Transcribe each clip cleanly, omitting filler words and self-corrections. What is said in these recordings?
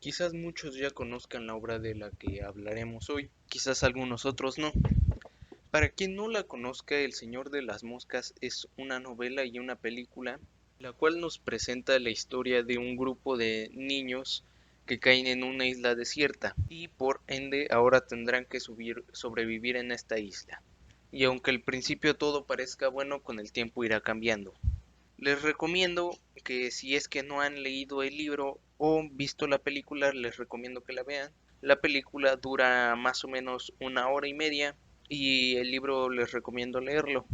Quizás muchos ya conozcan la obra de la que hablaremos hoy, quizás algunos otros no. Para quien no la conozca, El Señor de las Moscas es una novela y una película, la cual nos presenta la historia de un grupo de niños que caen en una isla desierta y por ende ahora tendrán que sobrevivir en esta isla. Y aunque al principio todo parezca bueno, con el tiempo irá cambiando. Les recomiendo que si es que no han leído el libro o visto la película, les recomiendo que la vean. La película dura más o menos una hora y media y el libro les recomiendo leerlo.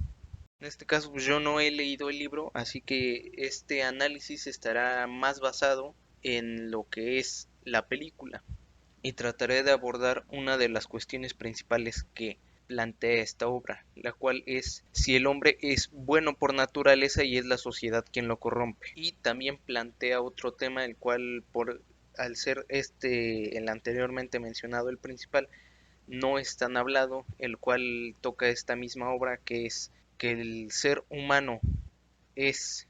En este caso, pues, yo no he leído el libro, así que este análisis estará más basado en lo que es la película y trataré de abordar una de las cuestiones principales que plantea esta obra, la cual es si el hombre es bueno por naturaleza y es la sociedad quien lo corrompe. Y también plantea otro tema, el cual al ser el anteriormente mencionado el principal, no es tan hablado, el cual toca esta misma obra, que es que el ser humano es,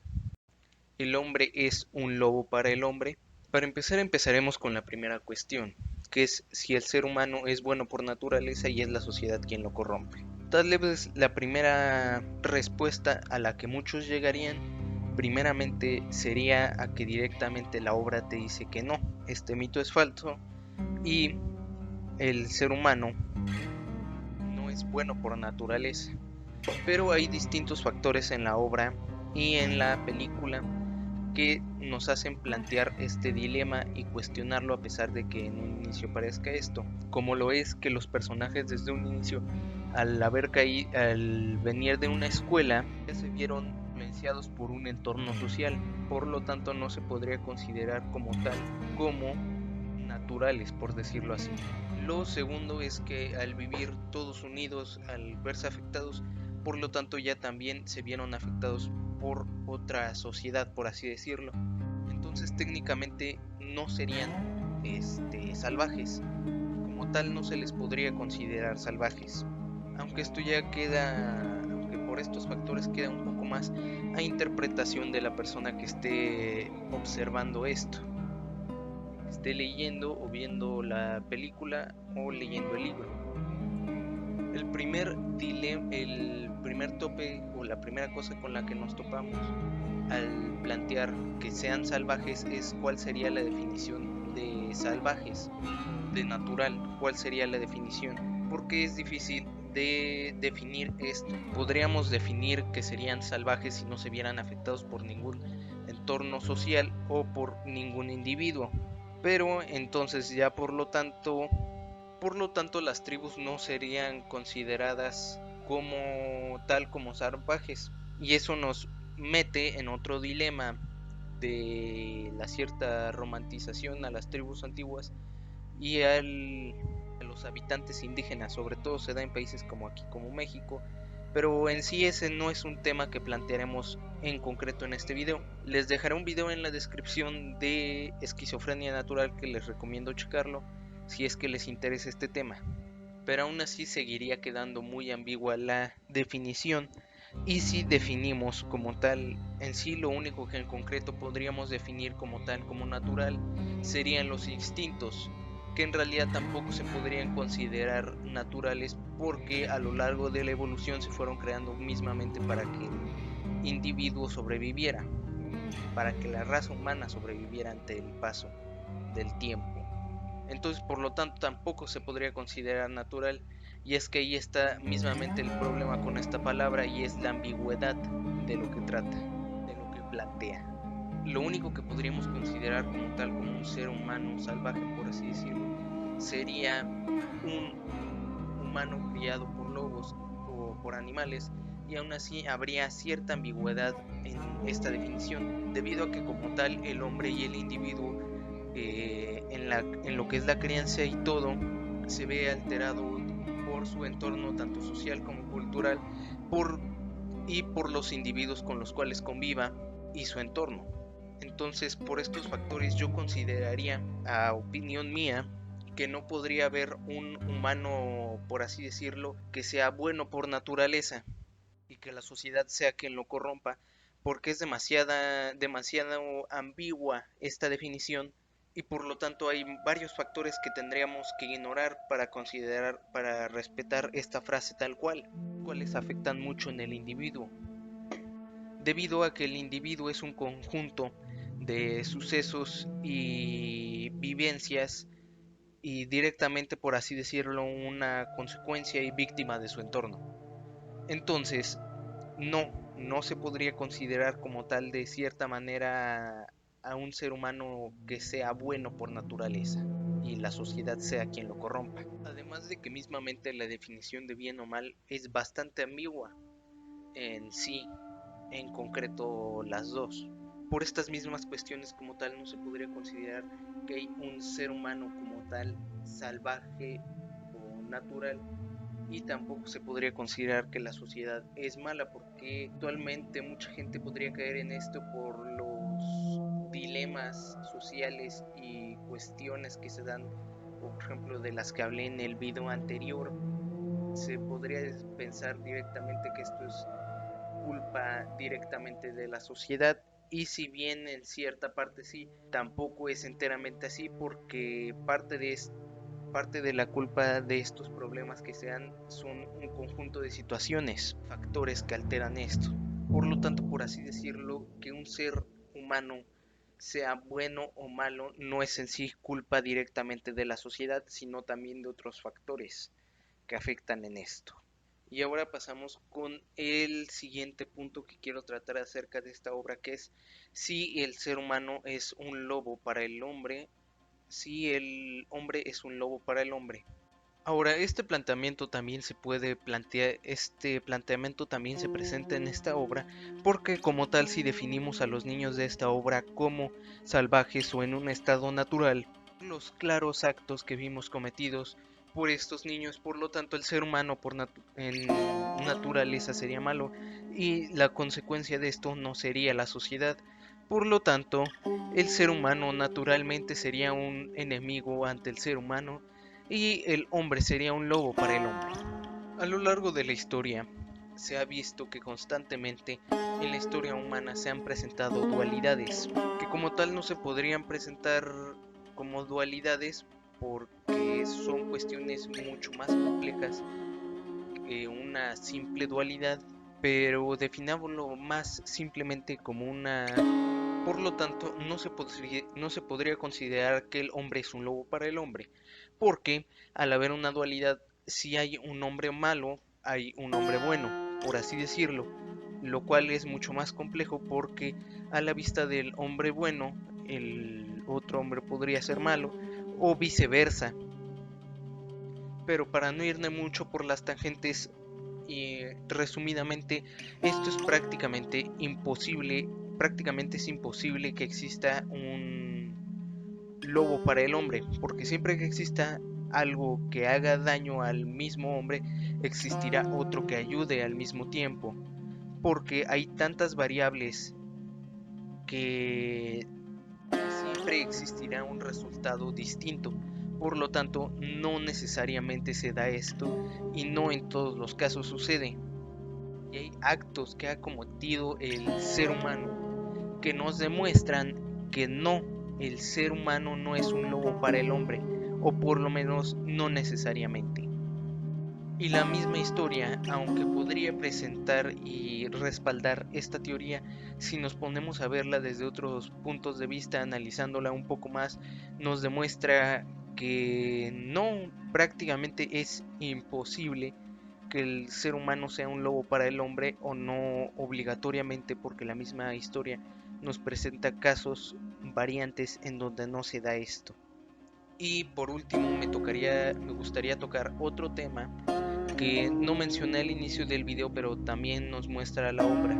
el hombre es un lobo para el hombre. Para empezar, empezaremos con la primera cuestión, que es si el ser humano es bueno por naturaleza y es la sociedad quien lo corrompe. Tal vez la primera respuesta a la que muchos llegarían, primeramente, sería a que directamente la obra te dice que no, este mito es falso y el ser humano no es bueno por naturaleza. Pero hay distintos factores en la obra y en la película que nos hacen plantear este dilema y cuestionarlo a pesar de que en un inicio parezca esto, como lo es que los personajes desde un inicio, al venir de una escuela, ya se vieron influenciados por un entorno social, por lo tanto no se podría considerar como tal como naturales, por decirlo así. Lo segundo es que al vivir todos unidos, al verse afectados, por lo tanto ya también se vieron afectados por otra sociedad, por así decirlo. Entonces técnicamente no serían salvajes. Como tal no se les podría considerar salvajes. Aunque esto ya queda, aunque por estos factores queda un poco más a interpretación de la persona que esté observando esto, esté leyendo o viendo la película o leyendo el libro. El primer tope o la primera cosa con la que nos topamos al plantear que sean salvajes es cuál sería la definición de salvajes, de natural, cuál sería la definición, porque es difícil de definir esto. Podríamos definir que serían salvajes si no se vieran afectados por ningún entorno social o por ningún individuo, pero entonces ya por lo tanto las tribus no serían consideradas como tal como salvajes, y eso nos mete en otro dilema de la cierta romantización a las tribus antiguas y a los habitantes indígenas, sobre todo se da en países como aquí, como México, pero en sí ese no es un tema que plantearemos en concreto en este video. Les dejaré un video en la descripción de esquizofrenia natural que les recomiendo checarlo si es que les interesa este tema, pero aún así seguiría quedando muy ambigua la definición. Y si definimos como tal, en sí lo único que en concreto podríamos definir como tal, como natural, serían los instintos, que en realidad tampoco se podrían considerar naturales porque a lo largo de la evolución se fueron creando mismamente para que el individuo sobreviviera, para que la raza humana sobreviviera ante el paso del tiempo. Entonces, por lo tanto, tampoco se podría considerar natural, y es que ahí está mismamente el problema con esta palabra, y es la ambigüedad de lo que trata, de lo que plantea. Lo único que podríamos considerar como tal, como un ser humano salvaje, por así decirlo, sería un humano criado por lobos o por animales, y aún así habría cierta ambigüedad en esta definición, debido a que como tal el hombre y el individuo en lo que es la crianza y todo, se ve alterado por su entorno tanto social como cultural por, y por los individuos con los cuales conviva y su entorno. Entonces, por estos factores yo consideraría, a opinión mía, que no podría haber un humano, por así decirlo, que sea bueno por naturaleza y que la sociedad sea quien lo corrompa, porque es demasiado ambigua esta definición, y por lo tanto hay varios factores que tendríamos que ignorar para respetar esta frase tal cual, cuales afectan mucho en el individuo, debido a que el individuo es un conjunto de sucesos y vivencias y directamente, por así decirlo, una consecuencia y víctima de su entorno. Entonces, no se podría considerar como tal de cierta manera a un ser humano que sea bueno por naturaleza y la sociedad sea quien lo corrompa. Además de que mismamente la definición de bien o mal es bastante ambigua en sí, en concreto las dos. Por estas mismas cuestiones como tal no se podría considerar que hay un ser humano como tal salvaje o natural, y tampoco se podría considerar que la sociedad es mala, porque actualmente mucha gente podría caer en esto por los dilemas sociales y cuestiones que se dan, por ejemplo, de las que hablé en el video anterior. Se podría pensar directamente que esto es culpa directamente de la sociedad, y si bien en cierta parte sí, tampoco es enteramente así, porque parte de la culpa de estos problemas que se dan son un conjunto de situaciones, factores que alteran esto. Por lo tanto, por así decirlo, que un ser humano sea bueno o malo no es en sí culpa directamente de la sociedad, sino también de otros factores que afectan en esto. Y ahora pasamos con el siguiente punto que quiero tratar acerca de esta obra, que es si el ser humano es un lobo para el hombre, si el hombre es un lobo para el hombre. Ahora, este planteamiento también se presenta en esta obra, porque como tal, si definimos a los niños de esta obra como salvajes o en un estado natural, los claros actos que vimos cometidos por estos niños, por lo tanto el ser humano en naturaleza sería malo, y la consecuencia de esto no sería la sociedad. Por lo tanto, el ser humano naturalmente sería un enemigo ante el ser humano, y el hombre sería un lobo para el hombre. A lo largo de la historia se ha visto que constantemente en la historia humana se han presentado dualidades, que como tal no se podrían presentar como dualidades porque son cuestiones mucho más complejas que una simple dualidad, pero definámoslo más simplemente como una. Por lo tanto, no se podría considerar que el hombre es un lobo para el hombre, porque al haber una dualidad, si hay un hombre malo, hay un hombre bueno, por así decirlo, lo cual es mucho más complejo porque a la vista del hombre bueno, el otro hombre podría ser malo, o viceversa. Pero para no irme mucho por las tangentes, y resumidamente, esto es prácticamente es imposible que exista un lobo para el hombre, porque siempre que exista algo que haga daño al mismo hombre, existirá otro que ayude al mismo tiempo, porque hay tantas variables que siempre existirá un resultado distinto. Por lo tanto, no necesariamente se da esto y no en todos los casos sucede. Y hay actos que ha cometido el ser humano que nos demuestran que no, el ser humano no es un lobo para el hombre, o por lo menos no necesariamente. Y la misma historia, aunque podría presentar y respaldar esta teoría, si nos ponemos a verla desde otros puntos de vista, analizándola un poco más, nos demuestra que no, prácticamente es imposible que el ser humano sea un lobo para el hombre, o no obligatoriamente, porque la misma historia nos presenta casos variantes en donde no se da esto. Y por último me gustaría tocar otro tema que no mencioné al inicio del video, pero también nos muestra la obra,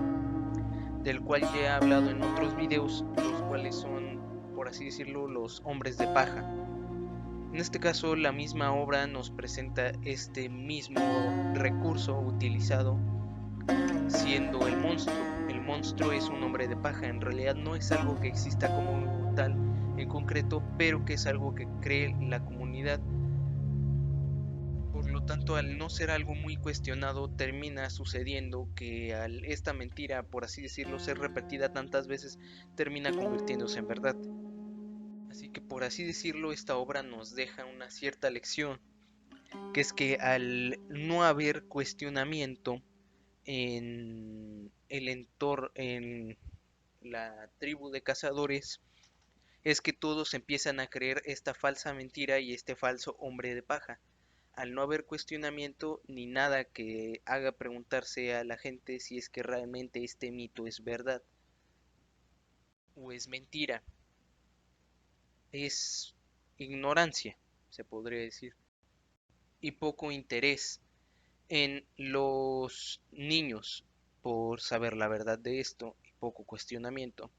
del cual ya he hablado en otros videos, los cuales son, por así decirlo, los hombres de paja. En este caso, la misma obra nos presenta este mismo recurso utilizado, siendo el monstruo. El monstruo es un hombre de paja, en realidad no es algo que exista como tal en concreto, pero que es algo que cree la comunidad. Por lo tanto, al no ser algo muy cuestionado, termina sucediendo que al esta mentira, por así decirlo, ser repetida tantas veces, termina convirtiéndose en verdad. Así que por así decirlo, esta obra nos deja una cierta lección, que es que al no haber cuestionamiento en el entorno, en la tribu de cazadores, es que todos empiezan a creer esta falsa mentira y este falso hombre de paja. Al no haber cuestionamiento ni nada que haga preguntarse a la gente si es que realmente este mito es verdad o es mentira, es ignorancia, se podría decir, y poco interés en los niños por saber la verdad de esto y poco cuestionamiento,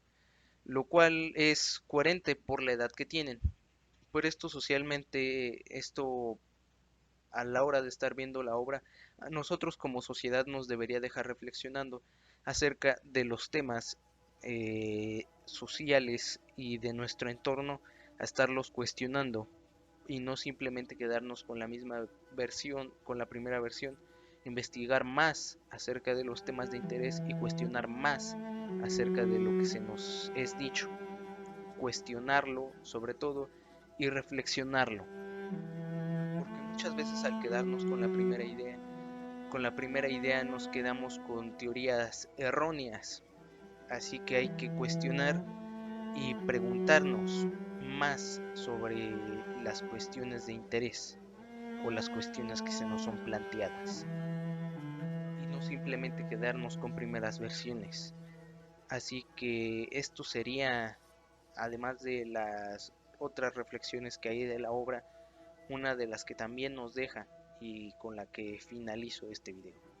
lo cual es coherente por la edad que tienen. Por esto socialmente, esto a la hora de estar viendo la obra, a nosotros como sociedad nos debería dejar reflexionando acerca de los temas sociales y de nuestro entorno, a estarlos cuestionando y no simplemente quedarnos con la misma versión, con la primera versión, investigar más acerca de los temas de interés y cuestionar más acerca de lo que se nos es dicho, cuestionarlo sobre todo y reflexionarlo, porque muchas veces al quedarnos con la primera idea nos quedamos con teorías erróneas, así que hay que cuestionar y preguntarnos más sobre las cuestiones de interés o las cuestiones que se nos son planteadas y no simplemente quedarnos con primeras versiones. Así que esto sería, además de las otras reflexiones que hay de la obra, una de las que también nos deja y con la que finalizo este video.